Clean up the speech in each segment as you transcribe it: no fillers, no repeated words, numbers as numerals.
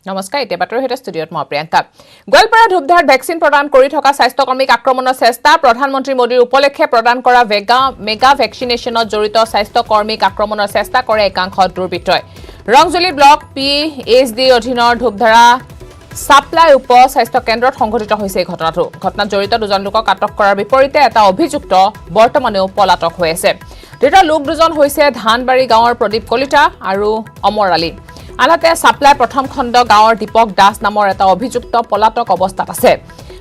নমস্কাৰ এতিয়া বাতৰি হেড ষ্টুডিঅত মই প্ৰিয়ংকা গোৱালপাৰা ধুবধাৰ ভ্যাকচিন প্ৰদান কৰি থকা স্বাস্থ্যকৰ্মীক আক্ৰমণৰ চেষ্টা প্ৰধানমন্ত্ৰী মোদীৰ উপলক্ষে প্ৰদান কৰা মেগা ভ্যাকচিনেশনত জড়িত স্বাস্থ্যকৰ্মীক আক্ৰমণৰ চেষ্টা কৰে একাংশ দুৰ্বৃত্তই ৰংজলি ব্লক পিএইচডি অধীনৰ ধুবধাৰা সাপ্লাই উপ স্বাস্থ্য কেন্দ্ৰত সংঘটিত হৈছে এই ঘটনাত জড়িত দুজন লোকক আটক কৰাৰ বিপৰীতে এটা অভিযুক্ত বৰ্তমানেও পলাতক হৈ আছে ধৃত লোক দুজন হৈছে ধানবাৰী গাঁৱৰ প্ৰদীপ কলিতা আৰু অমৰ আলী আনহাতে সাপ্লাই প্ৰথম খণ্ড গাঁৱৰ দীপক দাস নামৰ এটা অভিযুক্ত পলাতক অৱস্থাত আছে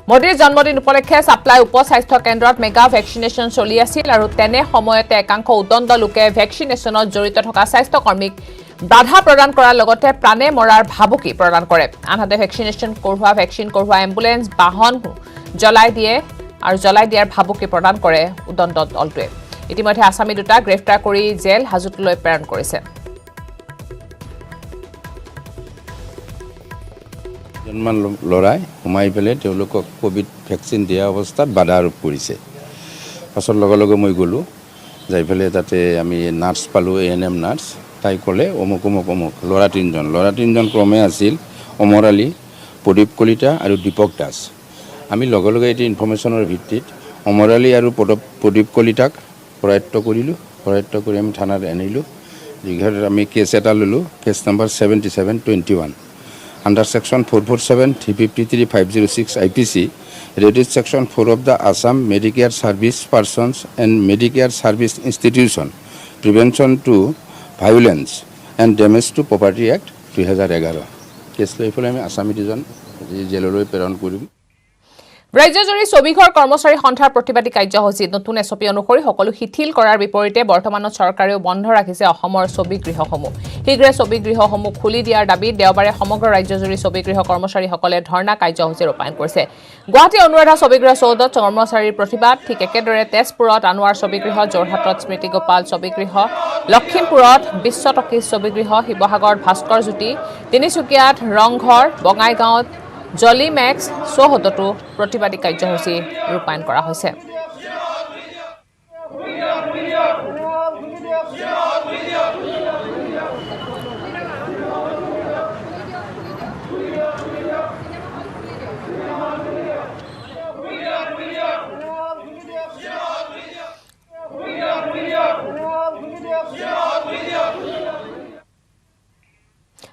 মোদীৰ জন্মদিন উপলক্ষে সাপ্লাই উপ স্বাস্থ্য কেন্দ্ৰত মেগা ভ্যাকচিনেশন চলি আছিল আৰু তেনে সময়তে একাংশ উদণ্ড লোকে ভ্যাকচিনেশনত জড়িত থকা স্বাস্থ্যকৰ্মীক বাধা প্ৰদান কৰাৰ লগতে প্ৰাণে মৰাৰ ভাবুকি প্ৰদান কৰে আনহাতে ভ্যাকচিন কৰোৱা এম্বুলেন্স বাহন জ্বলাই দিয়াৰ ভাবুকি প্ৰদান কৰে উদণ্ড দলটোৱে ইতিমধ্যে আসামী দুটা গ্ৰেফতাৰ কৰি জেল হাজতলৈ প্ৰেৰণ কৰিছে জন্মান লৰাই সোমাই পেলাই তেওঁলোকক কোভিড ভ্যাকচিন দিয়া অৱস্থাত বাধা আৰোপ কৰিছে পাছৰ লগে লগে মই গ'লোঁ যাই পেলাই তাতে আমি নাৰ্ছ পালোঁ এএনএম নাৰ্ছ তাই ক'লে অমুক ল'ৰা তিনিজন ক্ৰমে আছিল অমৰ আলী প্ৰদীপ কলিতা আৰু দীপক দাস আমি লগে লগে এটি ইনফৰমেশ্যনৰ ভিত্তিত অমৰ আলী আৰু প্ৰদীপ কলিতাক কৰায়ত্ব কৰি আমি থানাত আনিলোঁ যিঘৰত আমি কেছ এটা ল'লোঁ cash number 7721 Under Section 447, 353, 506 IPC, reduced Section 4 of the Assam Medicare Service Persons and Medicare Service Institution, Prevention to Violence and Damage to Property Act 2011. Case লৈ ফলে আমি আসামী দুজন জেললৈ প্ৰেৰণ কৰিম ৰাজ্যজুৰি ছবিঘৰ কৰ্মচাৰী সন্থাৰ প্ৰতিবাদী কাৰ্যসূচীত নতুন এছপি অনুসৰি সকলো শিথিল কৰাৰ বিপৰীতে বৰ্তমানত চৰকাৰেও বন্ধ ৰাখিছে অসমৰ ছবিগৃহসমূহ শীঘ্ৰে ছবিগৃহসমূহ খুলি দিয়াৰ দাবীত দেওবাৰে সমগ্ৰ ৰাজ্যজুৰি ছবিগৃহ কৰ্মচাৰীসকলে ধৰ্ণা কাৰ্যসূচী ৰূপায়ণ কৰিছে গুৱাহাটী অনুৰাধা ছবিগৃহ চৌহদত কৰ্মচাৰীৰ প্ৰতিবাদ ঠিক একেদৰে তেজপুৰত আনোৱাৰ ছবিগৃহ যোৰহাটত স্মৃতি গোপাল ছবিগৃহ লখিমপুৰত বিশ্ব টকিজ ছবিগৃহ শিৱসাগৰত ভাস্কৰ জ্যোতি তিনিচুকীয়াত ৰংঘৰ বঙাইগাঁৱত জলি মেক্স চৌহদতো প্ৰতিবাদী কাৰ্যসূচী ৰূপায়ণ কৰা হৈছে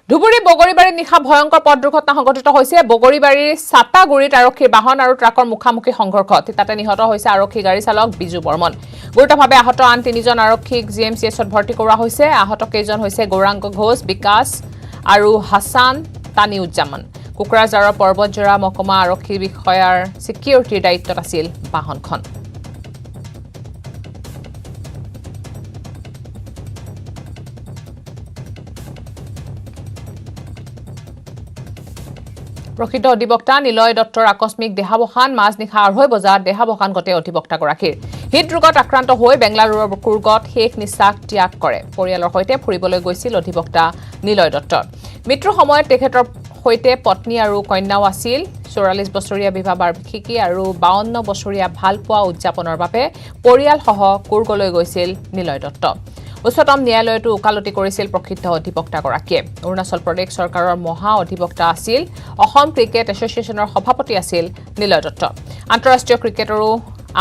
ধুবুৰী বগৰীবাৰীত নিশা ভয়ংকৰ পথ দুৰ্ঘটনা সংঘটিত হৈছে বগৰীবাৰীৰ সাতাগুৰিত আৰক্ষীৰ বাহন আৰু ট্ৰাকৰ মুখামুখি সংঘৰ্ষ তাতে নিহত হৈছে আৰক্ষী গাড়ী চালক বিজু বৰ্মন গুৰুতৰভাৱে আহত আন তিনিজন আৰক্ষীক জিএমচিএছত ভৰ্তি কৰোৱা হৈছে আহত কেইজন হৈছে গৌৰাংগ ঘোষ বিকাশ আৰু হাছান তানিউজ্জামান কুকুৰাঝাৰৰ পৰ্বতজোৰা মহকুমা আৰক্ষী বিষয়াৰ সিকিউৰিটিৰ দায়িত্বত আছিল বাহনখন প্ৰকৃত অধিবক্তা নিলয় দত্তৰ আকস্মিক দেহাৱসান মাজনিশা 2:30 বজাত দেহাৱসান ঘটে অধিবক্তাগৰাকীৰ হৃদৰোগত আক্ৰান্ত হৈ বেংগালুৰুৰ কুৰ্গত শেষ নিশ্বাস ত্যাগ কৰে পৰিয়ালৰ সৈতে ফুৰিবলৈ গৈছিল অধিবক্তা নিলয় দত্ত মৃত্যুৰ সময়ত তেখেতৰ সৈতে পত্নী আৰু কন্যাও আছিল 44 বছৰীয়া বিবাহ বাৰ্ষিকী আৰু 52 বছৰীয়া ভালপোৱা উদযাপনৰ বাবে পৰিয়ালসহ কুৰ্গলৈ গৈছিল নিলয় দত্ত উচ্চতম ন্যায়ালয়তো ওকালতি কৰিছিল প্ৰকৃত অধিবক্তাগৰাকীয়ে অৰুণাচল প্ৰদেশ চৰকাৰৰ মহা অধিবক্তা আছিল অসম ক্ৰিকেট এছ'চিয়েশ্যনৰ সভাপতি আছিল নিলয় দত্ত আন্তঃৰাষ্ট্ৰীয় ক্ৰিকেটৰো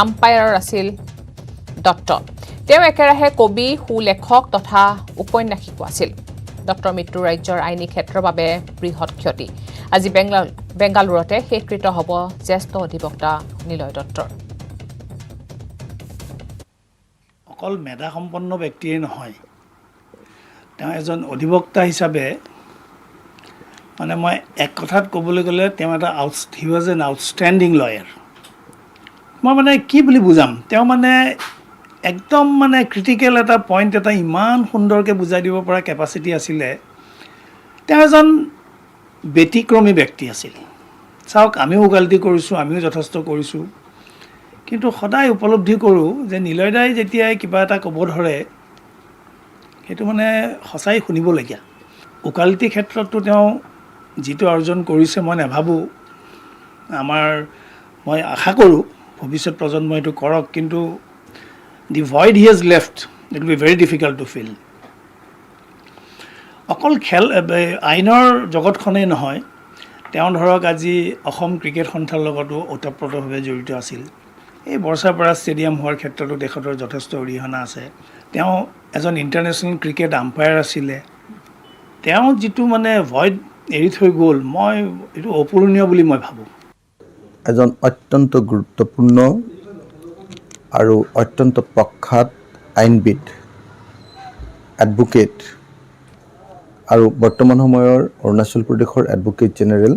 আম্পায়াৰ আছিল দত্ত তেওঁ একেৰাহে কবি সুলেখক তথা উপন্যাসিকো আছিল ডক্টৰ মৃত্যু ৰাজ্যৰ আইনী ক্ষেত্ৰৰ বাবে বৃহৎ ক্ষতি আজি বেংগালুৰুতে শেষকৃত হ'ব জ্যেষ্ঠ অধিবক্তা নিলয় দত্তৰ অকল মেধাসম্পন্ন ব্যক্তিয়ে নহয় তেওঁ এজন অধিবক্তা হিচাপে মানে মই এক কথাত ক'বলৈ গ'লে তেওঁ এটা he was an outstanding lawyer মই মানে কি বুলি বুজাম তেওঁ মানে একদম মানে ক্ৰিটিকেল এটা পইণ্ট এটা ইমান সুন্দৰকৈ বুজাই দিব পৰা কেপাচিটি আছিলে তেওঁ এজন ব্যতিক্ৰমী ব্যক্তি আছিল চাওক আমিও ওকালতি কৰিছোঁ আমিও যথেষ্ট কৰিছোঁ কিন্তু সদায় উপলব্ধি কৰোঁ যে নিলয় দাই যেতিয়াই কিবা এটা ক'ব ধৰে সেইটো মানে সঁচাই শুনিবলগীয়া ওকালতি ক্ষেত্ৰতো তেওঁ যিটো অৰ্জন কৰিছে মই নাভাবোঁ মই আশা কৰোঁ ভৱিষ্যত প্ৰজন্মই এইটো কৰক কিন্তু the void he has left it will be very difficult to fill অকল আইনৰ জগতখনেই নহয়, তেওঁ ধৰক আজি অসম ক্ৰিকেট সন্থাৰ লগতো ওতঃপ্ৰোতভাৱে জড়িত আছিল। এই বৰ্ষাপাৰা ষ্টেডিয়াম হোৱাৰ ক্ষেত্ৰতো তেখেতৰ যথেষ্ট অৰিহণা আছে। তেওঁ এজন ইণ্টাৰনেশ্যনেল ক্ৰিকেট আম্পায়াৰ আছিলে। তেওঁ যিটো মানে ভইড এৰি থৈ গ'ল, মই এইটো অপূৰণীয় বুলি মই ভাবোঁ। এজন অত্যন্ত গুৰুত্বপূৰ্ণ আৰু অত্যন্ত প্ৰখ্যাত আইনবিদ, এডভোকেট আৰু বৰ্তমান সময়ৰ অৰুণাচল প্ৰদেশৰ এডভোকেট জেনেৰেল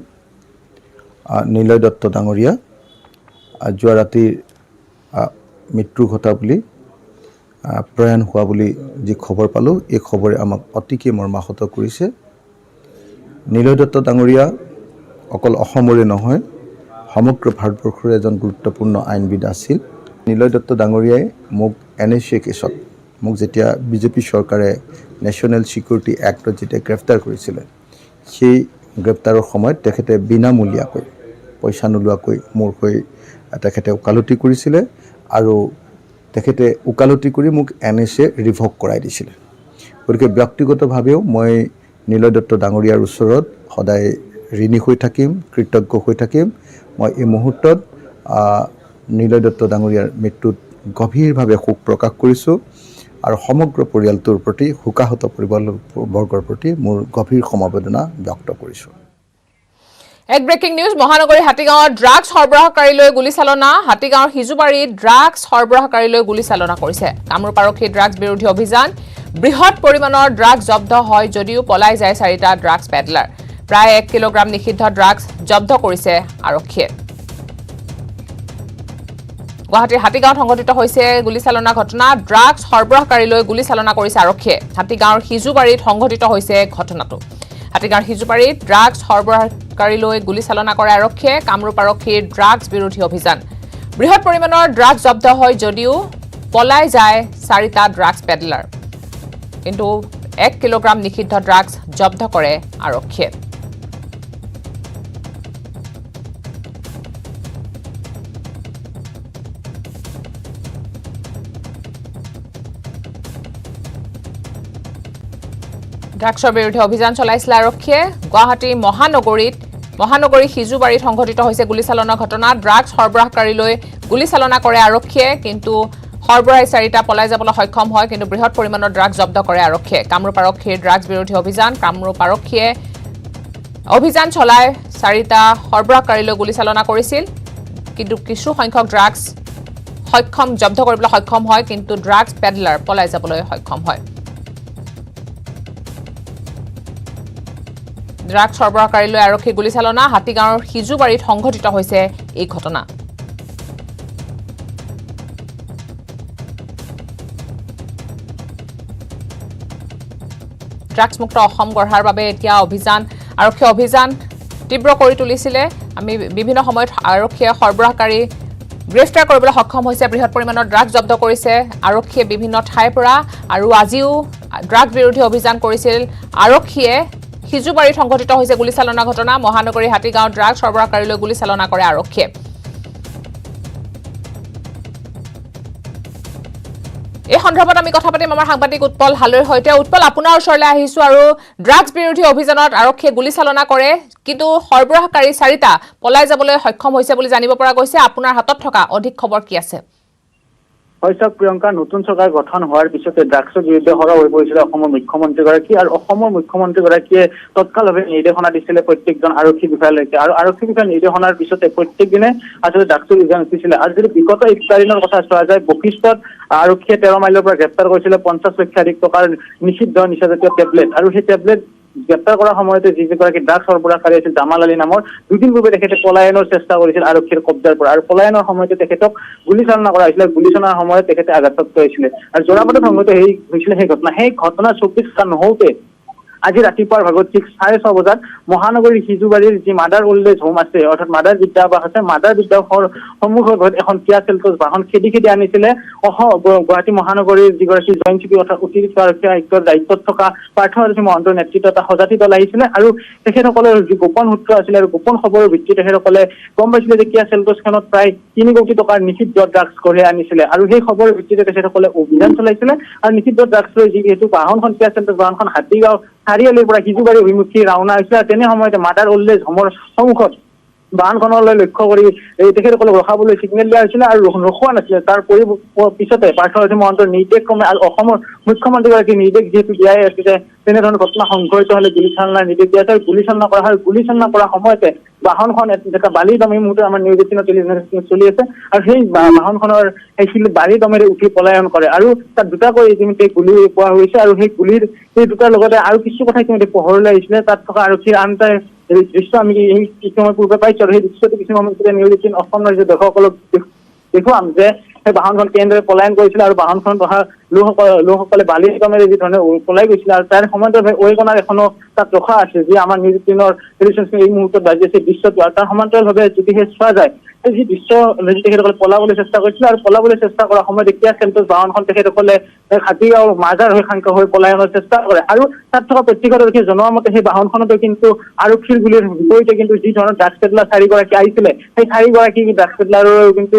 নিলয় দত্ত ডাঙৰীয়া যোৱা ৰাতিৰ মৃত্যু ঘটা বুলি প্ৰয়াণ হোৱা বুলি যি খবৰ পালোঁ, এই খবৰে আমাক অতিকে মৰ্মাহত কৰিছে। নিলয় দত্ত ডাঙৰীয়া অকল অসমৰে নহয়, সমগ্ৰ ভাৰতবৰ্ষৰ এজন গুৰুত্বপূৰ্ণ আইনবিদ আছিল। নিলয় দত্ত ডাঙৰীয়াই মোক NSA কেছত, মোক যেতিয়া বিজেপি চৰকাৰে নেশ্যনেল ছিকিউৰিটি এক্টত যেতিয়া গ্ৰেপ্তাৰ কৰিছিলে, সেই গ্ৰেপ্তাৰৰ সময়ত তেখেতে বিনামূলীয়াকৈ, পইচা নোলোৱাকৈ মোৰ হৈ তেখেতে ওকালতি কৰিছিলে আৰু তেখেতে ওকালতি কৰি মোক NSA ৰিভ'ক কৰাই দিছিলে। গতিকে ব্যক্তিগতভাৱেও মই নিলয় দত্ত ডাঙৰীয়াৰ ওচৰত সদায় ঋণী হৈ থাকিম, কৃতজ্ঞ হৈ থাকিম। মই এই মুহূৰ্তত নিলয় দত্ত ডাঙৰীয়াৰ মৃত্যুত গভীৰভাৱে শোক প্ৰকাশ কৰিছোঁ আৰু সমগ্ৰ পৰিয়ালটোৰ প্ৰতি, শোকাহত পৰিয়ালবৰ্গৰ প্ৰতি মোৰ গভীৰ সমবেদনা ব্যক্ত কৰিছোঁ। এক ব্ৰেকিং নিউজ। মহানগৰী হাতীগাঁৱত ড্ৰাগছ সৰবৰাহকাৰীলৈ গুলীচালনা। হাতীগাঁৱৰ সিজুবাৰীত ড্ৰাগছ সৰবৰাহকাৰীলৈ গুলীচালনা কৰিছে কামৰূপ আৰক্ষীৰ ড্ৰাগছ বিৰোধী অভিযান। বৃহৎ পৰিমাণৰ ড্ৰাগছ জব্দ হয় যদিও পলাই যায় 4টা ড্ৰাগছ পেডলাৰ। প্ৰায় 1 কিলোগ্ৰাম নিষিদ্ধ ড্ৰাগছ জব্দ কৰিছে আৰক্ষীয়ে। গুৱাহাটীৰ হাতীগাঁৱত সংঘটিত হৈছে গুলীচালনা ঘটনা। ড্ৰাগছ সৰবৰাহকাৰীলৈ গুলীচালনা কৰিছে আৰক্ষীয়ে। হাতীগাঁৱৰ সিজুবাৰীত সংঘটিত হৈছে ঘটনাটো। হাতীগাঁৱৰ সিজুবাৰীত ড্ৰাগছ সৰবৰাহকাৰীলৈ গুলীচালনা কৰে আৰক্ষীয়ে। কামৰূপ আৰক্ষীৰ ড্ৰাগছ বিৰোধী অভিযান। বৃহৎ পৰিমাণৰ ড্ৰাগছ জব্দ হয় যদিও পলাই যায় 4টা ড্ৰাগছ পেডলাৰ। কিন্তু 1 কিলোগ্ৰাম নিষিদ্ধ ড্ৰাগছ জব্দ কৰে আৰক্ষীয়ে। ড্ৰাগছৰ বিৰুদ্ধে অভিযান চলাইছিল আৰক্ষীয়ে। গুৱাহাটী মহানগৰী সিজুবাৰীত সংঘটিত হৈছে গুলীচালনা ঘটনা। ড্ৰাগছ সৰবৰাহকাৰীলৈ গুলীচালনা কৰে আৰক্ষীয়ে, কিন্তু সৰবৰাহী 4টা পলাই যাবলৈ সক্ষম হয়, কিন্তু বৃহৎ পৰিমাণৰ ড্ৰাগছ জব্দ কৰে আৰক্ষীয়ে। কামৰূপ আৰক্ষীৰ ড্ৰাগছ বিৰোধী অভিযান। কামৰূপ আৰক্ষীয়ে অভিযান চলাই 4টা সৰবৰাহকাৰীলৈ গুলীচালনা কৰিছিল, কিন্তু কিছু সংখ্যক ড্ৰাগছ জব্দ কৰিবলৈ সক্ষম হয়, কিন্তু ড্ৰাগছ পেডলাৰ পলাই যাবলৈ সক্ষম হয়। ড্ৰাগছ সৰবৰাহকাৰীলৈ আৰক্ষী গুলীচালনা। হাতীগাঁৱৰ সিজুবাৰীত সংঘটিত হৈছে এই ঘটনা। ড্ৰাগছমুক্ত অসম গঢ়াৰ বাবে এতিয়া আৰক্ষীয়ে অভিযান তীব্ৰ কৰি তুলিছিলে। আমি বিভিন্ন সময়ত আৰক্ষীয়ে সৰবৰাহকাৰী গ্ৰেফতাৰ কৰিবলৈ সক্ষম হৈছে। বৃহৎ পৰিমাণৰ ড্ৰাগছ জব্দ কৰিছে আৰক্ষীয়ে বিভিন্ন ঠাইৰ পৰা, আৰু আজিও ড্ৰাগছ বিৰোধী অভিযান কৰিছিল আৰক্ষীয়ে। সিজুবাৰীত সংঘটিত হৈছে গুলীচালনা ঘটনা। মহানগৰী হাতীগাঁৱত ড্ৰাগছ সৰবৰাহকাৰীলৈ গুলীচালনা কৰে আৰক্ষীয়ে। এই সন্দৰ্ভত আমি কথা পাতিম আমাৰ সাংবাদিক উৎপল হালৈৰ সৈতে। উৎপল, আপোনাৰ ওচৰলৈ আহিছো। আৰু ড্ৰাগছ বিৰোধী অভিযানত আৰক্ষীয়ে গুলীচালনা কৰে, কিন্তু সৰবৰাহকাৰী 4টা পলাই যাবলৈ সক্ষম হৈছে বুলি জানিব পৰা গৈছে। আপোনাৰ হাতত থকা অধিক খবৰ কি আছে? হয় চাওক প্ৰিয়ংকা, নতুন চৰকাৰ গঠন হোৱাৰ পিছতে ড্ৰাগছৰ বিৰুদ্ধে সৰব হৈ পৰিছিলে অসমৰ মুখ্যমন্ত্ৰীগৰাকী, আৰু অসমৰ মুখ্যমন্ত্ৰীগৰাকীয়ে তৎকালভাৱে নিৰ্দেশনা দিছিলে প্ৰত্যেকজন আৰক্ষী বিষয়ালৈকে, আৰু আৰক্ষী বিষয়াৰ নিৰ্দেশনাৰ পিছতে প্ৰত্যেক দিনে আচলতে ড্ৰাগছৰ অভিযান উঠিছিলে। আৰু যদি বিগত 1 দিনৰ কথা চোৱা যায়, বশিষ্ঠত আৰক্ষীয়ে 13 মাইলৰ পৰা গ্ৰেপ্তাৰ কৰিছিলে 50 লক্ষাধিক টকাৰ নিষিদ্ধ নিচাজাতীয় টেবলেট, আৰু সেই টেবলেট গ্ৰেপ্তাৰ কৰাৰ সময়তে যিগৰাকী ড্ৰাগছ সৰবৰাহকাৰী আছিল জামাল আলী নামৰ, 2 দিন পূৰ্বে তেখেতে পলায়নৰ চেষ্টা কৰিছিল আৰক্ষীৰ কব্জাৰ পৰা, আৰু পলায়নৰ সময়তে তেখেতক গুলীচালনা কৰা হৈছিলে। গুলীচালনাৰ সময়ত তেখেতে আঘাতপ্ৰাপ্ত হৈছিলে, আৰু যোৰাবাটত সংঘটিত হৈছিলে সেই ঘটনা 24 ঘণ্টা নহওঁতে আজি ৰাতিপুৱাৰ ভাগত ঠিক 6:30 বজাত মহানগৰীৰ সিজুবাৰীৰ যি মাদাৰ ওল্ড এজ হোম আছে, অৰ্থাৎ মাদাৰ বিদ্যাবাস আছে, মাদাৰ বিদ্যাবাসৰ সন্মুখত এখন কিয়া চেল্টছ বাহন খেদি আনিছিলে গুৱাহাটী মহানগৰীৰ যিগৰাকী জইণ্ট চিপি অৰ্থাৎ অতিৰিক্ত আৰক্ষী আয়ুক্তৰ দায়িত্বত থকা পাৰ্থসাৰথী মহন্তৰ নেতৃত্বত এটা সজাতি দল আহিছিলে, আৰু তেখেতসকলৰ যি গোপন সূত্ৰ আছিলে আৰু গোপন খবৰৰ ভিত্তিত তেখেতসকলে গম পাইছিলে যে কিয়া চেল্টছখনত প্ৰায় 3 কোটি টকাৰ নিষিদ্ধ ড্ৰাগছ কঢ়িয়াই আনিছিলে, আৰু সেই খবৰৰ ভিত্তিতে তেখেতসকলে অভিযান চলাইছিলে। আৰু নিষিদ্ধ ড্ৰাগছ লৈ যিহেতু বাহনখন কিয়া চেল্টছ বাহনখন হাতীগাঁও চাৰিআলিৰ পৰা সিজুবাৰী অভিমুখী ৰাওনা হৈছিলে। তেনে সময়তে মাদাৰ ওল্ড এজ হোমৰ সন্মুখত বাহনখনলৈ লক্ষ্য কৰি তেখেতসকলক ৰখাবলৈ ছিগনেল দিয়া হৈছিলে আৰু ৰখোৱা নাছিলে। তাৰ পিছতে পাৰ্থসাৰথী মহন্তৰ নিৰ্দেশ ক্ৰমে আৰু অসমৰ মুখ্যমন্ত্ৰীগৰাকীৰ নিৰ্দেশ যিহেতু দিয়াই আছিলে, তেনেধৰণৰ ঘটনা সংঘটিত হলে গুলীচালনাৰ নিৰ্দেশ দিয়া হৈছে। গুলীচালনা কৰা হয়। গুলীচালনা কৰাৰ সময়তে বাহনখন এটা বালি দম, এই মুহূৰ্তত আমাৰ নিউজ 18 টেলিভিছন চলি আছে, আৰু সেই বাহনখনৰ সেই বালি দমেৰে উঠি পলায়ন কৰে আৰু তাত দুটাকৈ ইতিমধ্যে গুলী পোৱা হৈছে। আৰু সেই দুটাৰ লগতে আৰু কিছু কথা ইতিমধ্যে পোহৰলৈ আহিছিলে। তাত থকা আৰক্ষীৰ আন এটা দৃশ্য আমি এই কিছু সময় পূৰ্বে পাইছো, আৰু সেই দৃশ্যটো কিছু সময় পূৰ্বে নিউজ 18 অসম ৰাজ্যৰ দৰ্শকসকলক দেখুৱাম যে সেই বাহনখন কেনেদৰে পলায়ন কৰিছিলে আৰু বাহনখনত অহা লোকসকলে বালি দমেৰে যি ধৰণে পলাই গৈছিলে। আৰু তাৰ সমান্তৰালভাৱে ৱেগনাৰ এখনো তাত ৰখা আছে, যি আমাৰ নিউজ 18 টেলিভিছন এই মুহূৰ্তত বাজি আছে দৃশ্যটো। আৰু তাৰ সমান্তৰালভাৱে যদিহে চোৱা যায়, যি দৃশ্য তেখেতসকলে পলাবলৈ চেষ্টা কৰিছিলে আৰু পলাবলৈ চেষ্টা কৰাৰ সময়ত এতিয়া চেল্টছ বাহনখন তেখেতসকলে হাতীগাঁও মাজাৰ হৈ শান্ত হৈ পলায়নৰ চেষ্টা কৰে। আৰু তাত থকা প্ৰত্যক্ষদৰ্শীয়ে জনোৱা মতে সেই বাহনখনতো কিন্তু আৰক্ষীৰ গুলীৰ বিপৰীতে কিন্তু যি ধৰণৰ ড্ৰাগছ পেডলাৰ 4গৰাকী আহিছিলে, সেই 4গৰাকী ড্ৰাগছ পেডলাৰৰ কিন্তু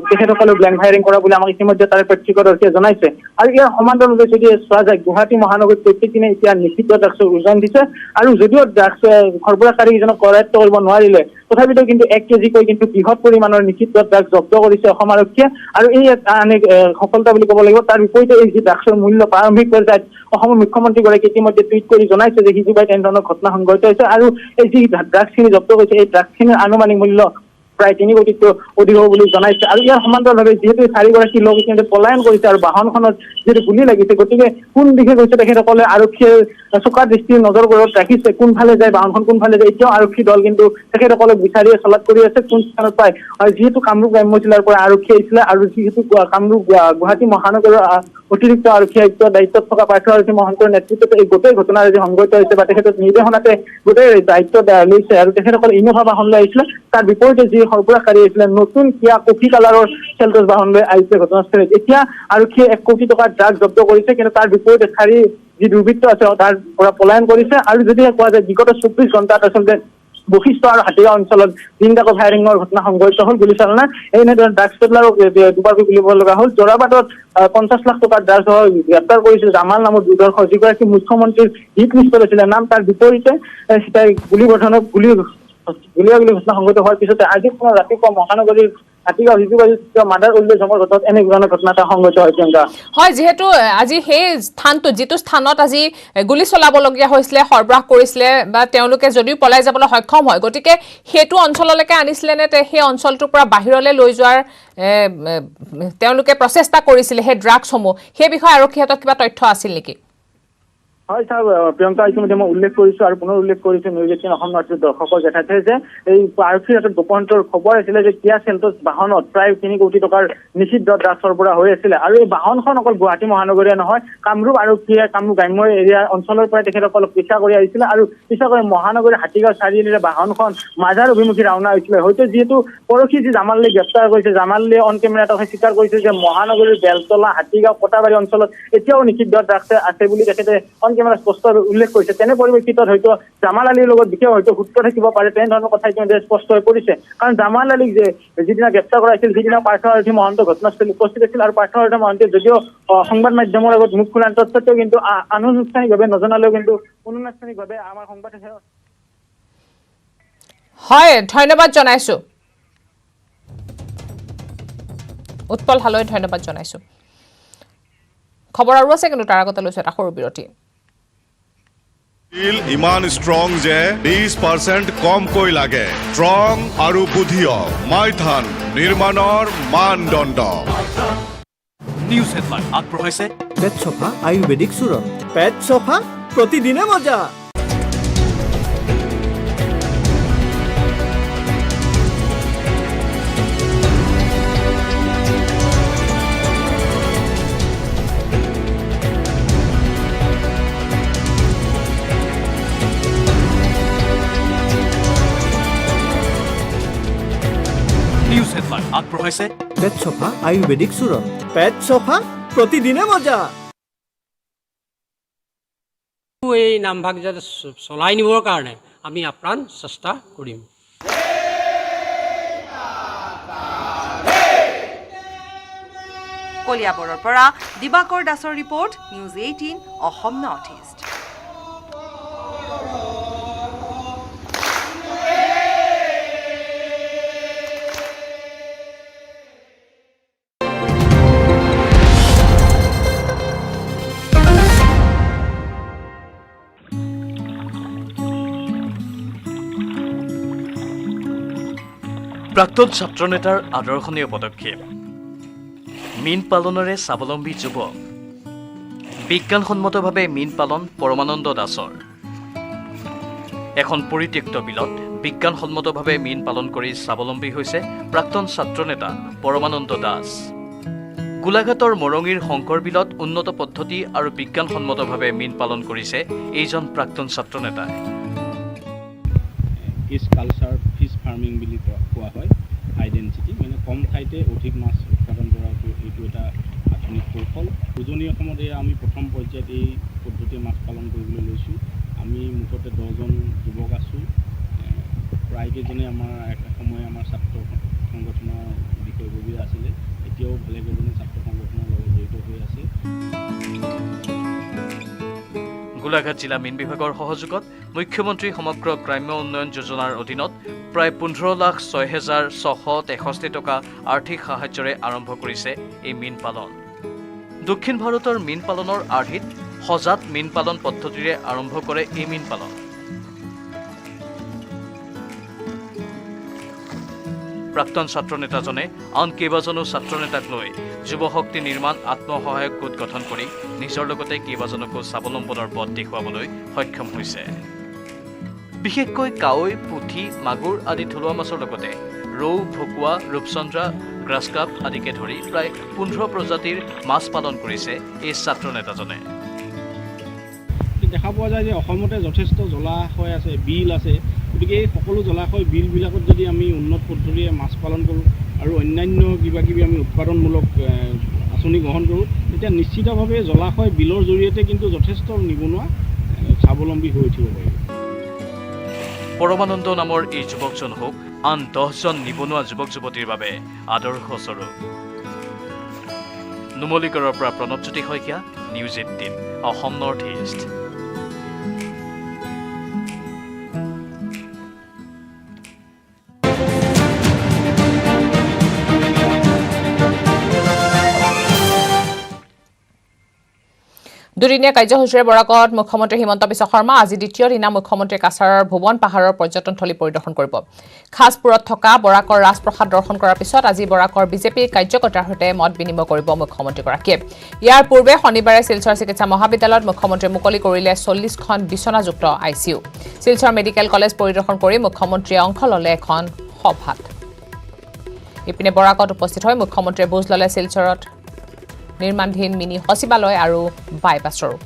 তেখেতসকলে ব্লেংক ফায়াৰিং কৰা বুলি আমাক ইতিমধ্যে তাৰে প্ৰত্যক্ষদৰ্শীয়ে জনাইছে। আৰু ইয়াৰ সমান্তৰালভাৱে যদি চোৱা যায়, গুৱাহাটী মহানগৰীত প্ৰত্যেক দিনে এতিয়া নিষিদ্ধ ড্ৰাগছৰ উজান দিছে। আৰু যদিও ড্ৰাগছ সৰবৰাহকাৰীজনক কৰায়ত্ব কৰিব নোৱাৰিলে, তথাপিতো কিন্তু 1 কেজিকৈ কিন্তু বৃহৎ পৰিমাণৰ নিষিদ্ধ ড্ৰাগছ জব্দ কৰিছে অসম আৰক্ষীয়ে। আৰু এই সফলতা বুলি ক'ব লাগিব। তাৰ বিপৰীতে এই যি ড্ৰাগছৰ মূল্য প্ৰাৰম্ভিক পৰ্যায়ত অসমৰ মুখ্যমন্ত্ৰীগৰাকীয়ে ইতিমধ্যে টুইট কৰি জনাইছে যে সিজুবাৰীত এনেধৰণৰ ঘটনা সংঘটিত হৈছে, আৰু এই যি ড্ৰাগছখিনি জব্দ কৰিছে, এই ড্ৰাগছখিনিৰ আনুমানিক মূল্য প্ৰায় 3 কোটিতকৈ অধিক হ'ব বুলি জনাইছে। আৰু ইয়াৰ সমান্তৰালভাৱে যিহেতু 4গৰাকী লোক ইতিমধ্যে পলায়ন কৰিছে আৰু বাহনখনত যিহেতু গুলী লাগিছে, গতিকে কোন দিশে গৈছে তেখেতসকলে আৰক্ষীয়ে চোকা দৃষ্টিৰ নজৰ ৰাখিছে, কোনফালে যায় বাহনখন, কোনফালে যায়। এতিয়াও আৰক্ষী দল কিন্তু তেখেতসকলক বিচাৰিয়ে চলাত কৰি আছে কোন স্থানত পায়। আৰু যিহেতু কামৰূপ গ্ৰাম্য জিলাৰ পৰা আৰক্ষী আহিছিলে, আৰু যিহেতু গুৱাহাটী মহানগৰৰ অতিৰিক্ত আৰক্ষী আয়ুক্তৰ দায়িত্বত থকা পাৰ্থসাৰথী মহন্তৰ নেতৃত্বত এই গোটেই ঘটনা যি সংঘটিত হৈছে বা তেখেতৰ নিৰ্দেশনাতে গোটেই দায়িত্ব লৈছে, আৰু তেখেতসকলে ইন'ভা বাহন লৈ আহিছিলে। তাৰ বিপৰীতে যি সৰবৰাহকাৰী আহিছিলে নতুন কিয়া কফি কালাৰৰ চেল্টছ বাহন লৈ আহিছে ঘটনাস্থলীত। এতিয়া আৰক্ষীয়ে 1 কোটি টকাৰ ড্ৰাগছ জব্দ কৰিছে, কিন্তু তাৰ বিপৰীতে 4 যি দুৰ্বৃত্ত আছে তাৰ পৰা পলায়ন কৰিছে। আৰু যদিহে কোৱা যায় বিগত 24 ঘণ্টাত আচলতে বশিষ্ঠ আৰু হাতীগাঁও অঞ্চলত 3টাকৈ ফায়াৰিঙৰ ঘটনা সংঘটিত হ'ল, গুলীচালনা। এনেধৰণৰ ড্ৰাগছ পেডলাৰক দুবাৰকৈ গুলিব লগা হ'ল। জোৰাবাটত 50 লাখ টকাৰ ড্ৰাগছ গ্ৰেপ্তাৰ কৰিছিল জামাল নামৰ দুৰ্ধৰ্ষ, যিগৰাকী মুখ্যমন্ত্ৰীৰ হিট লিষ্টত আছিলে নাম। তাৰ বিপৰীতে গুলীয়াগুলি ঘটনা সংঘটিত হোৱাৰ পিছতে আজি পুনৰ ৰাতিপুৱা মহানগৰীৰ হাতীগাঁও সিজুবাৰীত মাদাৰ ওল্ড এজ হোমৰ ঘটনাত এনে ধৰণৰ ঘটনা এটা সংঘটিত হয়। প্ৰিয়ংকা, হয়, যিহেতু আজি সেই স্থানটো যিটো স্থানত আজি গুলী চলাবলগীয়া হৈছিলে, সৰবৰাহ কৰিছিলে বা তেওঁলোকে যদিও পলাই যাবলৈ সক্ষম হয়, গতিকে সেইটো অঞ্চললৈকে আনিছিলে নে সেই অঞ্চলটোৰ পৰা বাহিৰলৈ লৈ যোৱাৰ তেওঁলোকে প্ৰচেষ্টা কৰিছিলে সেই ড্ৰাগছসমূহ, সেই বিষয়ে আৰক্ষীৰ হাতত কিবা তথ্য আছিল নেকি? হয় ছাৰ, প্ৰিয়ংকা, ইতিমধ্যে মই উল্লেখ কৰিছো আৰু পুনৰ উল্লেখ কৰিছো নিউজ 18 অসম ৰাজ্যৰ দৰ্শকৰ জনাইছে যে এই আৰক্ষীৰ হাতত গোপনৰ খবৰ আছিলে যে কিয়া চেল্টছ বাহনত প্ৰায় 3 কোটি টকাৰ নিষিদ্ধ ড্ৰাগছ সৰবৰাহ হৈ আছিলে। আৰু এই বাহনখন অকল গুৱাহাটী মহানগৰীয়া নহয়, কামৰূপ আৰক্ষীয়ে কামৰূপ গ্ৰাম্য এৰিয়া অঞ্চলৰ পৰা তেখেতসকলক পিছা কৰি আহিছিলে, আৰু পিছা কৰি মহানগৰীৰ হাতীগাঁও চাৰিআলিৰে বাহনখন মাজাৰ অভিমুখী ৰাওনা হৈছিলে। হয়তো যিহেতু পৰহি যি জামাললৈ গ্ৰেপ্তাৰ কৰিছে, জামাললৈ অন কেমেৰা এটা স্বীকাৰ কৰিছে যে মহানগৰীৰ বেলতলা, হাতীগাঁও, কটাবাৰী অঞ্চলত এতিয়াও নিষিদ্ধ ড্ৰাগছ আছে বুলি তেখেতে কেমেৰা স্পষ্ট উল্লেখ কৰিছে। তেনে পৰিপ্ৰেক্ষিতত হয়তো জামাল আলীৰ লগত বিশেষ হয়তো সূত্ৰ থাকিব পাৰে, তেনেধৰণৰ কথা ইতিমধ্যে স্পষ্ট হৈ পৰিছে। কাৰণ জামাল আলীক যে যিদিনা গ্ৰেপ্তাৰ কৰা হৈছিল, যিদিনা পাৰ্থসাৰথী মহন্ত ঘটনাস্থলীত উপস্থিত আছিল, আৰু পাৰ্থসাৰথী মহন্তে যদিও সংবাদ মাধ্যমৰ আগত মুখ খোলা তৎসত্বেও কিন্তু আনুষ্ঠানিকভাৱে নজনালেও কিন্তু অনানুষ্ঠানিকভাৱে আমাৰ সংবাদ হয়, ধন্যবাদ জনাইছো উৎপল হালৈ, ধন্যবাদ জনাইছো। খবৰ আৰু আছে, কিন্তু তাৰ আগতে লৈছো এটা সৰু বিৰতি। ইমান ষ্ট্ৰং যে 20% কমকৈ লাগে। ষ্ট্ৰং আৰু বুদ্ধিয় মাইথান নিৰ্মাণৰ মানদণ্ড। নিউজ হেডলাইন আগবঢ়াইছে পেট চফা আয়ুৰ্বেদিক চূৰণ। পেট চফা প্ৰতিদিনে মজা। নিউজ হেডলাইন আগবঢ়াইছে পেট চফা আয়ুৰ্বেদিক চূৰণ। পেট চফা প্ৰতিদিনে মজা। এই নামভাগ যাতে চলাই নিবৰ কাৰণে আমি আপ্ৰাণ চেষ্টা কৰিম। কলিয়াবৰৰ পৰা দিবাকৰ দাসৰ report, news 18 Assam north east. প্ৰাক্তন ছাত্ৰনেতাৰ আদৰ্শনীয় পদক্ষেপ মীন পালনেৰে স্বাৱলম্বী যুৱক বিজ্ঞানসন্মতভাৱে মীন পালন পৰমানন্দ দাসৰ এখন পৰিত্যক্ত বিলত বিজ্ঞানসন্মতভাৱে মীন পালন কৰি স্বাৱলম্বী হৈছে প্ৰাক্তন ছাত্ৰনেতা পৰমানন্দ দাস গোলাঘাটৰ মৰঙীৰ শংকৰ বিলত উন্নত পদ্ধতি আৰু বিজ্ঞানসন্মতভাৱে মীন পালন কৰিছে এইজন প্ৰাক্তন ছাত্ৰনেতাই ফিছ কালচাৰ ফিছ ফাৰ্মিং বুলি কোৱা হয় হাই ডেঞ্চিটি মানে কম ঠাইতে অধিক মাছ উৎপাদন কৰাটো এইটো এটা আধুনিক কৌশল উজনি অসমত আমি প্ৰথম পৰ্যায়ত এই পদ্ধতিৰে মাছ পালন কৰিবলৈ লৈছোঁ আমি মুঠতে 10জন যুৱক আছোঁ প্ৰায়কেইজনে আমাৰ এটা সময় আমাৰ ছাত্ৰ সংগঠনৰ বিষয়ববীয়া আছিলে এতিয়াও ভালেকেইজনে ছাত্ৰ সংগঠনৰ লগত জড়িত হৈ আছে গোলাঘাট জিলা মীন বিভাগৰ সহযোগত মুখ্যমন্ত্ৰী সমগ্ৰ গ্ৰাম্য উন্নয়ন যোজনাৰ অধীনত প্ৰায় 15,06,663 টকা আৰ্থিক সাহায্যৰে আৰম্ভ কৰিছে এই মীন পালন দক্ষিণ ভাৰতৰ মীন পালনৰ আৰ্হিত সজাত মীন পালন পদ্ধতিৰে আৰম্ভ কৰে এই মীন পালন প্ৰাক্তন ছাত্ৰনেতাজনে আন কেইবাজনো ছাত্ৰনেতাক লৈ যুৱশক্তি নিৰ্মাণ আত্মসহায়ক গোট গঠন কৰি নিজৰ লগতে কেইবাজনকো স্বাৱলম্বনৰ পথ দেখুৱাবলৈ সক্ষম হৈছে বিশেষকৈ কাৱৈ পুঠি মাগুৰ আদি থলুৱা মাছৰ লগতে ৰৌ ভকুৱা ৰূপচন্দ্ৰা গ্ৰাছকাপ আদিকে ধৰি প্ৰায় 15 প্ৰজাতিৰ মাছ পালন কৰিছে এই ছাত্ৰনেতাজনে দেখা পোৱা যায় যে অসমতে যথেষ্ট জলাশয় আছে বিল আছে গতিকে এই সকলো জলাশয় বিলবিলাকত যদি আমি উন্নত পদ্ধতিৰে মাছ পালন কৰোঁ আৰু অন্যান্য কিবাকিবি আমি উৎপাদনমূলক আঁচনি গ্ৰহণ কৰোঁ তেতিয়া নিশ্চিতভাৱে জলাশয় বিলৰ জৰিয়তে কিন্তু যথেষ্ট নিবনুৱা স্বাৱলম্বী হৈ উঠিব পাৰিব পৰমানন্দ নামৰ এই যুৱকজন হওক আন 10জন নিবনুৱা যুৱক যুৱতীৰ বাবে আদৰ্শস্বৰূপ নুমলীগড়ৰ পৰা Pranabjyoti Saikia news 18 Assam north east দুদিনীয়া কাৰ্যসূচীৰে বৰাকত মুখ্যমন্ত্ৰী হিমন্ত বিশ্ব শৰ্মা আজি দ্বিতীয় দিনা মুখ্যমন্ত্ৰী কাছাৰৰ ভুৱন পাহাৰৰ পৰ্যটনথলী পৰিদৰ্শন কৰিব খাছপুৰত থকা বৰাকৰ ৰাজপ্ৰসাদ দৰ্শন কৰাৰ পিছত আজি বৰাকৰ বিজেপি কাৰ্যকৰ্তাৰ সৈতে মত বিনিময় কৰিব মুখ্যমন্ত্ৰীগৰাকীয়ে ইয়াৰ পূৰ্বে শনিবাৰে শিলচৰ চিকিৎসা মহাবিদ্যালয়ত মুখ্যমন্ত্ৰীয়ে মুকলি কৰিলে 40খন বিচনাযুক্ত ICU শিলচৰ মেডিকেল কলেজ পৰিদৰ্শন কৰি মুখ্যমন্ত্ৰীয়ে অংশ ল'লে এখন সভাত ইপিনে বৰাকত উপস্থিত হৈ মুখ্যমন্ত্ৰীয়ে বুজ ল'লে শিলচৰত নিৰ্মাণধীন মিনি সচিবালয় আৰু বাইপাছৰো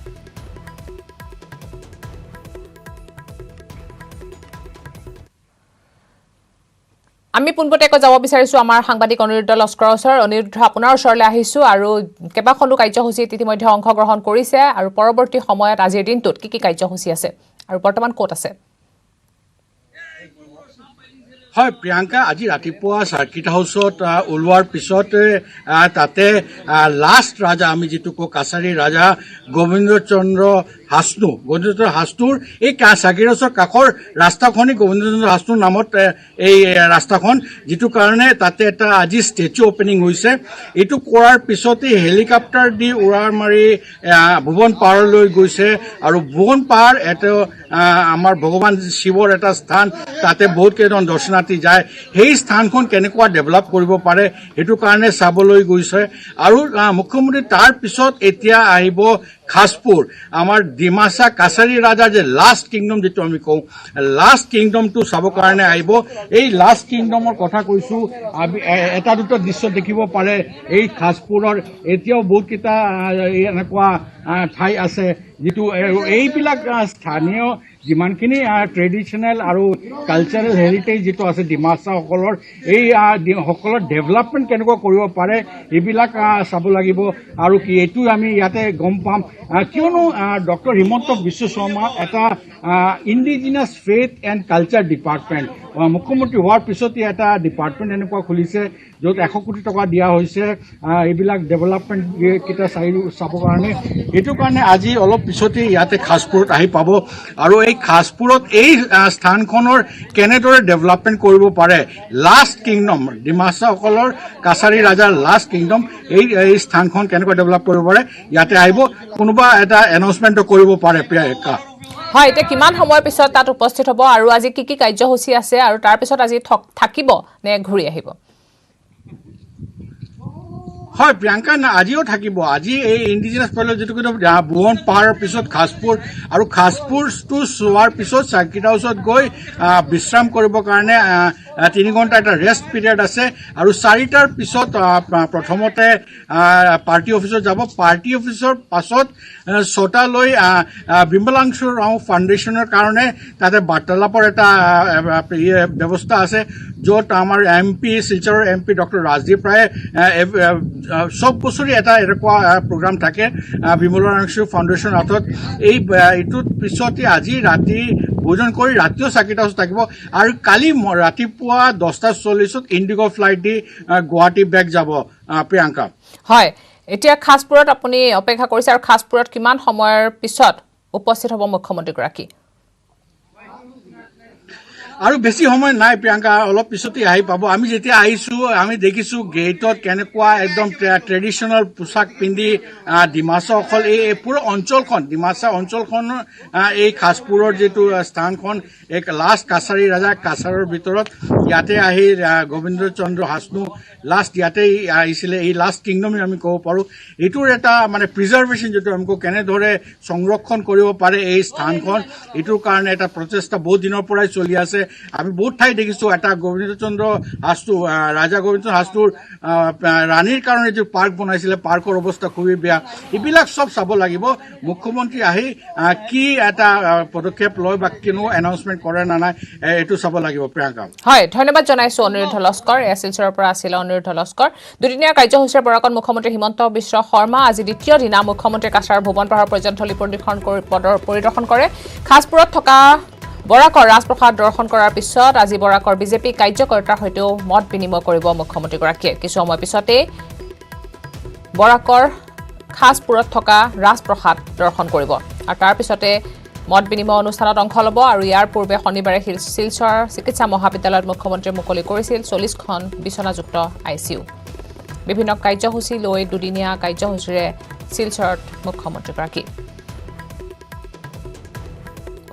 আমি পোনপটীয়াকৈ যাব বিচাৰিছো আমাৰ সাংবাদিক অনিৰুদ্ধ লস্কৰৰ ওচৰ অনিৰুদ্ধ আপোনাৰ ওচৰলৈ আহিছো আৰু কেইবাখনো কাৰ্যসূচীত ইতিমধ্যে অংশগ্ৰহণ কৰিছে আৰু পৰৱৰ্তী সময়ত আজিৰ দিনটোত কি কাৰ্যসূচী আছে আৰু বৰ্তমান ক'ত আছে হয় প্ৰিয়ংকা আজি ৰাতিপুৱা সাৰ্কিট হাউছত ওলোৱাৰ পিছত তাতে লাষ্ট ৰাজা আমি যেটো কো কাছাৰী ৰাজা গোবিন্দচন্দ্ৰ হাসনুৰ এই সাৰ্কিট হাউছৰ কাষৰ ৰাস্তাখনি গোবিন্দচন্দ্ৰ হাসনুৰ নামত এই ৰাস্তাখন যেটো কাৰণে তাতে এটা আজি ষ্টেচু ওপেনিং হৈছে এটো কৰাৰ পিছতে হেলিকপ্টাৰ দি উৰাৰ মাৰি ভুৱন পাহাৰলৈ গৈছে আৰু ভুৱন পাহাৰ এটা আমাৰ ভগৱান শিৱৰ এটা স্থান তাতে বহুত কেইজন দৰ্শনাৰ্থী যায় সেই স্থানখন কেনেকুৱা ডেভেলপ কৰিব পাৰে এটো কাৰণে চাবলৈ গৈছে আৰু মুখ্যমন্ত্ৰী তাৰ পিছত এতিয়া আহিব খাসপুৰ আমাৰ ডিমাসা কাছাৰী ৰাজা যে লাষ্ট কিংডম যেটো আমি কওঁ লাষ্ট কিংডমটো চাব কাৰণে আহিব এই লাষ্ট কিংডমৰ কথা কৈছো এটা দুটা দৃশ্য দেখিব পাৰে এই খাসপুৰৰ এতিয়াও বহুত কেইটা এনেকুৱা ঠাই আছে যেটো এইবিলাক স্থানীয় যিমানখিনি ট্ৰেডিশ্যনেল আৰু কালচাৰেল হেৰিটেজ যেটো আছে ডিমাছাসকলৰ এই সকলৰ ডেভেলপমেণ্ট কেনেকুৱা কৰিব পাৰে এইবিলাক চাব লাগিব আৰু কি এইটো আমি ইয়াতে গম পাম কিয়নো ডক্টৰ হিমন্ত বিশ্ব শৰ্মা এটা indigenous faith and culture department মুখ্যমন্ত্ৰী হোৱাৰ পিছতে এটা ডিপাৰ্টমেণ্ট এনেকুৱা খুলিছে য'ত 100 কোটি টকা দিয়া হৈছে এইবিলাক ডেভেলপমেণ্ট কেইটা চাবৰ কাৰণে এইটো কাৰণে আজি অলপ পিছতে ইয়াতে খাসপুৰত আহি পাব আৰু এই খাসপুৰত এই স্থানখনৰ কেনেদৰে ডেভেলপমেণ্ট কৰিব পাৰে লাষ্ট কিংডম ডিমাছাসকলৰ কাছাৰী ৰাজাৰ লাষ্ট কিংডম এই স্থানখন কেনেকৈ ডেভেলপ কৰিব পাৰে ইয়াতে আহিব কোনোবা এটা এনাউন্সমেণ্ট কৰিব পাৰে প্ৰিয়ংকা হয় এতিয়া কিমান সময়ৰ পিছত তাত উপস্থিত হ'ব আৰু আজি কি কাৰ্যসূচী আছে আৰু তাৰ পিছত আজি থাকিব নে ঘূৰি আহিব হয় প্ৰিয়ংকা আজিও থাকিব আজি এই ইণ্ডিজিনাছ পইণ্টত যিটো বুৱন পাহাৰৰ পিছত খাছপুৰ আৰু খাছপুৰটো চোৱাৰ পিছত চাৰ্কিট হাউচত গৈ বিশ্ৰাম কৰিবৰ কাৰণে 3 ঘণ্টা এটা ৰেষ্ট পিৰিয়ড আছে আৰু 4টাৰ পিছত প্ৰথমতে পাৰ্টি অফিচত যাব পাৰ্টি অফিচৰ পাছত 6টালৈ বিমলাংশু ৰাও ফাউণ্ডেশ্যনৰ কাৰণে তাতে বাৰ্তালাপৰ এটা ব্যৱস্থা আছে য'ত আমাৰ MP শিলচৰৰ MP ডক্টৰ ৰাজদীপ ৰায়ে সব বছৰে এটা এনেকুৱা প্ৰগ্ৰাম থাকে বিমলাংশু ফাউণ্ডেশ্যন অৰ্থাৎ এইটোৰ পিছতে আজি ৰাতি ভোজন কৰি ৰাতিও চাৰ্কিট হাউচ থাকিব আৰু কালি ৰাতিপুৱা 10:40 ইণ্ডিগো ফ্লাইট দি গুৱাহাটী বেক যাব প্ৰিয়ংকা হয় এতিয়া খাছপুৰত আপুনি অপেক্ষা কৰিছে আৰু খাছপুৰত কিমান সময়ৰ পিছত উপস্থিত হ'ব মুখ্যমন্ত্ৰীগৰাকী আৰু বেছি সময় নাই প্ৰিয়ংকা অলপ পিছতে আহি পাব আমি যেতিয়া আহিছো আমি দেখিছো গেটত কেনেকুৱা একদম ট্ৰেডিশ্যনেল পোছাক পিন্ধি ডিমাছা অকল এই পুৰো অঞ্চলখন ডিমাছা অঞ্চলখনৰ এই খাছপুৰৰ যেটো স্থানখন এক লাষ্ট কাছাৰী ৰাজা কাছাৰৰ ভিতৰত ইয়াতে আহি গোবিন্দ চন্দ্ৰ হাসনু লাষ্ট ইয়াতে আহিছিলে এই লাষ্ট কিংডম আমি ক'ব পাৰো এইটোৰ এটা মানে প্ৰিজাৰ্ভেশ্যন যেটো আমি কেনেদৰে সংৰক্ষণ কৰিব পাৰে এই স্থানখন এইটোৰ কাৰণে এটা প্ৰচেষ্টা বহুত দিনৰ পৰাই চলি আছে আমি বহুত ঠাই দেখিছো এটা গোবিন্দ চন্দ্ৰ হাসনু ৰাজা গোবিন্দ হাসনুৰ ৰাণীৰ কাৰণে যে পাৰ্ক বনাইছিলে পাৰ্কৰ অৱস্থা খুবই বেয়া এইবিলাক সব চাব লাগিব মুখ্যমন্ত্ৰী আহি কি এটা পদক্ষেপ লয় বা কিনো এনাউন্সমেন্ট কৰে না নাই এইটো চাব লাগিব প্ৰিয়ংকা হয় ধন্যবাদ জনাইছো অনিৰুদ্ধ লস্কৰ শিলচৰৰ পৰা আছিল অনিৰুদ্ধ লস্কৰ দুদিনীয়া কাৰ্যসূচীৰ পৰাকত মুখ্যমন্ত্ৰী হিমন্ত বিশ্ব শৰ্মা আজি দ্বিতীয় দিনা মুখ্যমন্ত্ৰী কাছাৰ ভুৱন পাহাৰ পৰ্যটনথলী পৰিদৰ্শন কৰে খাছপুৰত থকা বৰাকৰ ৰাজপ্ৰসাদ দৰ্শন কৰাৰ পিছত আজি বৰাকৰ বিজেপি কাৰ্যকৰ্তাৰ সৈতেও মত বিনিময় কৰিব মুখ্যমন্ত্ৰীগৰাকীয়ে কিছু সময় পিছতে বৰাকৰ খাছপুৰত থকা ৰাজপ্ৰসাদ দৰ্শন কৰিব আৰু তাৰ পিছতে মত বিনিময় অনুষ্ঠানত অংশ ল'ব আৰু ইয়াৰ পূৰ্বে শনিবাৰে শিলচৰ চিকিৎসা মহাবিদ্যালয়ত মুখ্যমন্ত্ৰীয়ে মুকলি কৰিছিল 40খন বিচনাযুক্ত ICU বিভিন্ন কাৰ্যসূচী লৈ দুদিনীয়া কাৰ্যসূচীৰে শিলচৰত মুখ্যমন্ত্ৰীগৰাকী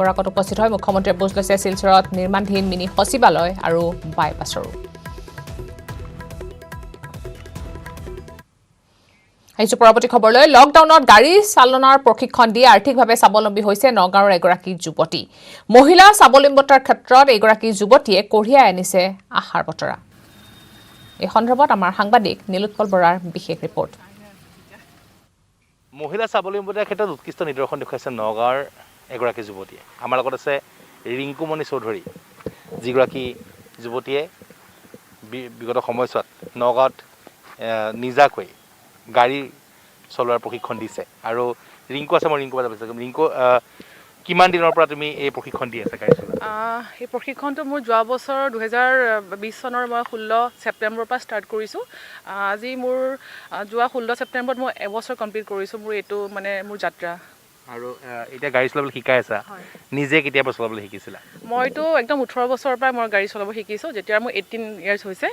বৰাকত উপস্থিত হয় মুখ্যমন্ত্ৰীয়ে বুজ লৈছে শিলচৰত নিৰ্মাণধীন মিনি সচিবালয় আৰু বাইপাছৰো আহিছো পৰৱৰ্তী খবৰলৈ লকডাউনত গাড়ী চালনাৰ প্ৰশিক্ষণ দি আৰ্থিকভাৱে স্বাৱলম্বী হৈছে নগাঁৱৰ এগৰাকী যুৱতী মহিলা স্বাৱলম্বিতাৰ ক্ষেত্ৰত এগৰাকী যুৱতীয়ে কঢ়িয়াই আনিছে আশাৰ বতৰা এই সন্দৰ্ভত আমাৰ সাংবাদিক নীলোৎপল বৰাৰ বিশেষ ৰিপৰ্ট মহিলা স্বাৱলম্বিতাৰ ক্ষেত্ৰত উৎকৃষ্ট নিদৰ্শন দেখুৱাইছে নগাঁৱৰ এগৰাকী যুৱতীয়ে আমাৰ লগত আছে ৰিংকুমণি চৌধুৰী যিগৰাকী যুৱতীয়ে বিগত সময়ছোৱাত নগাঁৱত নিজাকৈ গাড়ী চলোৱাৰ প্ৰশিক্ষণ দিছে আৰু ৰিংকু আছে মই ৰিংকু বাজা ৰিংকু কিমান দিনৰ পৰা তুমি এই প্ৰশিক্ষণ দি আছা গাড়ী চলোৱা এই প্ৰশিক্ষণটো মোৰ যোৱা বছৰ 2020 চনৰ মই 16 ছেপ্টেম্বৰৰ পৰা ষ্টাৰ্ট কৰিছোঁ আজি মোৰ যোৱা 16 ছেপ্টেম্বৰত মই এবছৰ কমপ্লিট কৰিছোঁ মোৰ এইটো মানে মোৰ যাত্ৰা আৰু এতিয়া গাড়ী চলাবলৈ শিকাই আছা নিজে কেতিয়াবা চলাবলৈ শিকিছিলা মইতো একদম 18 বছৰৰ পৰা মই গাড়ী চলাব শিকিছোঁ যেতিয়া মোৰ 18 ইয়াৰ্ছ হৈছে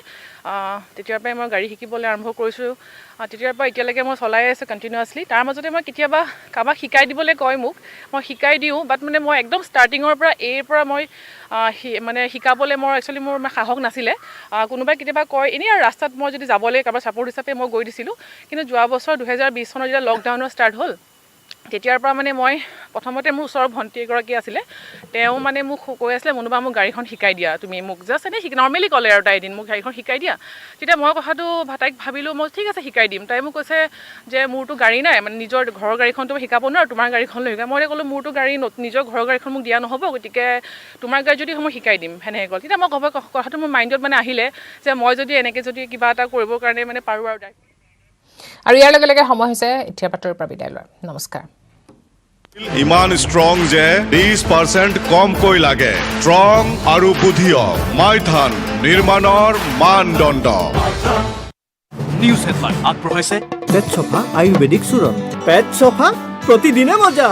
তেতিয়াৰ পৰাই মই গাড়ী শিকিবলৈ আৰম্ভ কৰিছোঁ তেতিয়াৰ পৰা এতিয়ালৈকে মই চলাই আছোঁ কণ্টিনিউৱাছলি তাৰ মাজতে মই কেতিয়াবা কাৰোবাক শিকাই দিবলৈ কয় মোক মই শিকাই দিওঁ বাট মানে মই একদম ষ্টাৰ্টিঙৰ পৰা এৰ পৰা মই মানে শিকাবলৈ মোৰ একচুৱেলি মোৰ সাহস নাছিলে কোনোবাই কেতিয়াবা কয় এনেই আৰু ৰাস্তাত মই যদি যাবলৈ কাৰোবাৰ ছাপোৰ্ট হিচাপে মই গৈ দিছিলোঁ কিন্তু যোৱা বছৰ 2020 চনৰ যেতিয়া লকডাউনৰ ষ্টাৰ্ট হ'ল তেতিয়াৰ পৰা মানে মই প্ৰথমতে মোৰ ওচৰৰ ভণ্টি এগৰাকী আছিলে তেওঁ মানে মোক কৈ আছিলে মনোবা মোক গাড়ীখন শিকাই দিয়া তুমি মোক জাষ্ট এনেই নৰ্মেলি ক'লে আৰু তাই এদিন মোক গাড়ীখন শিকাই দিয়া তেতিয়া মই কথাটো তাইক ভাবিলোঁ মই ঠিক আছে শিকাই দিম তাই মোক কৈছে যে মোৰতো গাড়ী নাই মানে নিজৰ ঘৰৰ গাড়ীখনটো শিকাব নোৱাৰো তোমাৰ গাড়ীখন লৈ শিকাই মই ক'লোঁ মোৰতো গাড়ী নিজৰ ঘৰৰ গাড়ীখন মোক দিয়া নহ'ব গতিকে তোমাৰ গাড়ী যদি মই শিকাই দিম সেনেকৈ ক'ল তেতিয়া মই কথাটো মোৰ মাইণ্ডত মানে আহিলে যে মই যদি এনেকৈ যদি কিবা এটা কৰিবৰ কাৰণে মানে পাৰোঁ আৰু আৰু ইয়াৰ লগে লগে সময় হৈছে এতিয়া বাতৰিৰ পৰা বিদায় লোৱাৰ নমস্কাৰ ইমান ষ্ট্ৰং যে 20% কমকৈ লাগে ষ্ট্ৰং আৰু বুদ্ধিয়ক মাইথান নিৰ্মাণৰ মানদণ্ড নিউজ হেডলাইন আগবঢ়াইছে পেট চফা আয়ুৰ্বেদিক চূৰণ পেট চফা প্ৰতিদিনে মজা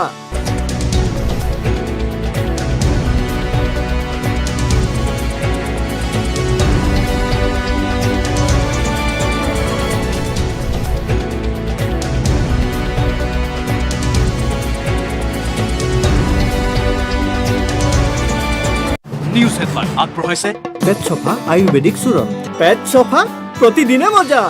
নিউজ হেডলাইন আগবঢ়াইছে পেট চফা আয়ুৰ্বেদিক চূৰণ। পেট চফা প্ৰতিদিনে মজা।